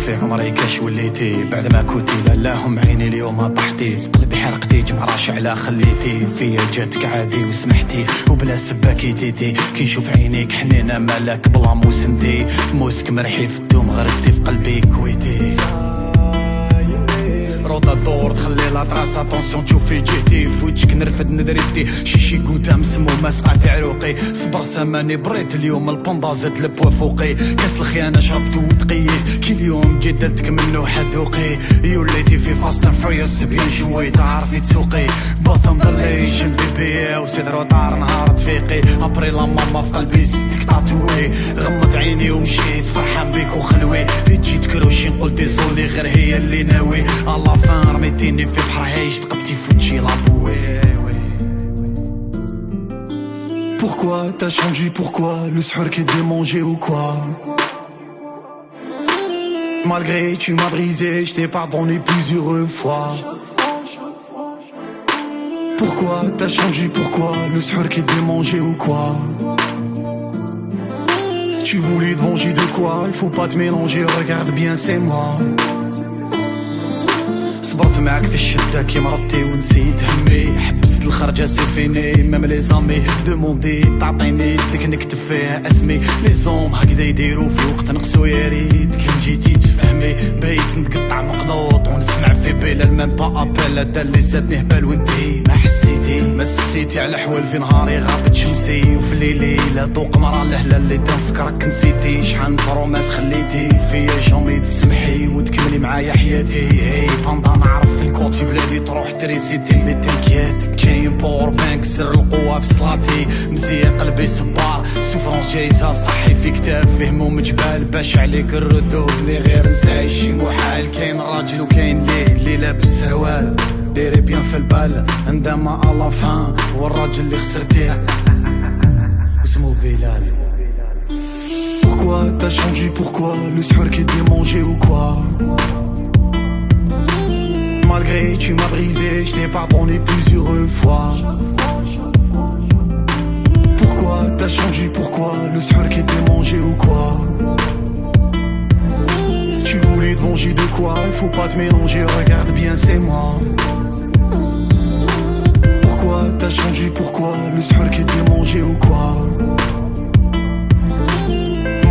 في عمري كاش وليتي بعد ما كنتي لا هم عيني اليوم طحتي في قلبي حرقتي جمرة على خليتي فيا جاتك عادي وسمحتي وبلا سبا كيتيتي كي نشوف عينيك حنينة مالك بلا موس انتي موسك مرحي في الدوم غرستي في قلبي كويتي روطا دور تخلي لا طراس اتونسيون تشوفي جهتي في وجهك نرفد ندريفتي شيشي قدام سمومه سقات عروقي صبر زماني بريت اليوم البوندا زاد البوا فوقي كاس الخيانه شربت وتقيت كي اليوم جدلتك منو حدوقي يوليتي في فاست اند فريوس بيان شوي تعرفي تسوقي بوثم ذا ليجن بيبي وسيد روطار نهار تفيقي ابري لا ماما في قلبي ستك تاتوي غمض عيني ومشيت فرحان بيك وخلوي جيت كروشي نقول ديزولي غير هي اللي ناوي الله فان رميتيني في بحر هايج تقبتي في وجهي لابوي. Pourquoi t'as changé, pourquoi le soir qui est démangé ou quoi? Malgré tu m'as brisé, je t'ai pardonné plusieurs fois. Pourquoi t'as changé, pourquoi le soir qui est démangé ou quoi? Tu voulais te venger de quoi? Il faut pas te mélanger, regarde bien c'est moi. صبرت معاك في الشدة كي مرضتي ونسيت همي حبست الخرجة سيفيني ميم لي زامي دوموندي تعطيني يدك نكتب فيها اسمي لي زوم هكذا يديرو في وقت نقصو يا ريت كان جيتي تفهمي بيت نتقطع مقنوط ونسمع في بيلا المام با ابل هدا اللي زادني هبال وانتي ما حسيتي ما سقسيتي على حوال في نهاري غابت شمسي وفي ليلي لا ذوق مرا لهلا اللي تنفكرك نسيتي شحال بروماس خليتي فيا جامي تسمحي وتكملي معايا حياتي هي باندا نعرف في الكود في بلادي تروح تريسيتي اللي تنكيات كاين باور بانك سر القوة في صلاتي مزيان قلبي صبار سوفرونس جايزة صحي في كتاب فيه هموم جبال باش عليك الردود اللي غير نساي شي محال كاين راجل وكاين اللي لابس سروال ديري بيان في البال عندما الا فان هو الراجل اللي خسرتيه اسمو بلال. Pourquoi t'as changé, pourquoi le soir qui est démangé ou quoi? Malgré tu m'as brisé, je t'ai pardonné plusieurs fois. Pourquoi t'as changé, pourquoi le soir qui est démangé ou quoi? Tu voulais te venger de quoi? Il faut pas te mélanger, regarde bien c'est moi. Pourquoi t'as changé, pourquoi le soir qui est démangé ou quoi?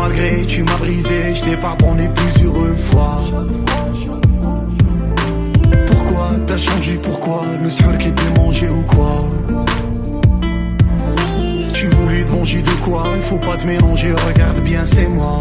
Malgré tu m'as brisé, je t'ai pardonné plusieurs fois. Pourquoi t'as changé, pourquoi le soir qui est démangé ou quoi? Tu voulais te venger de quoi? Il faut pas te mélanger, regarde bien c'est moi.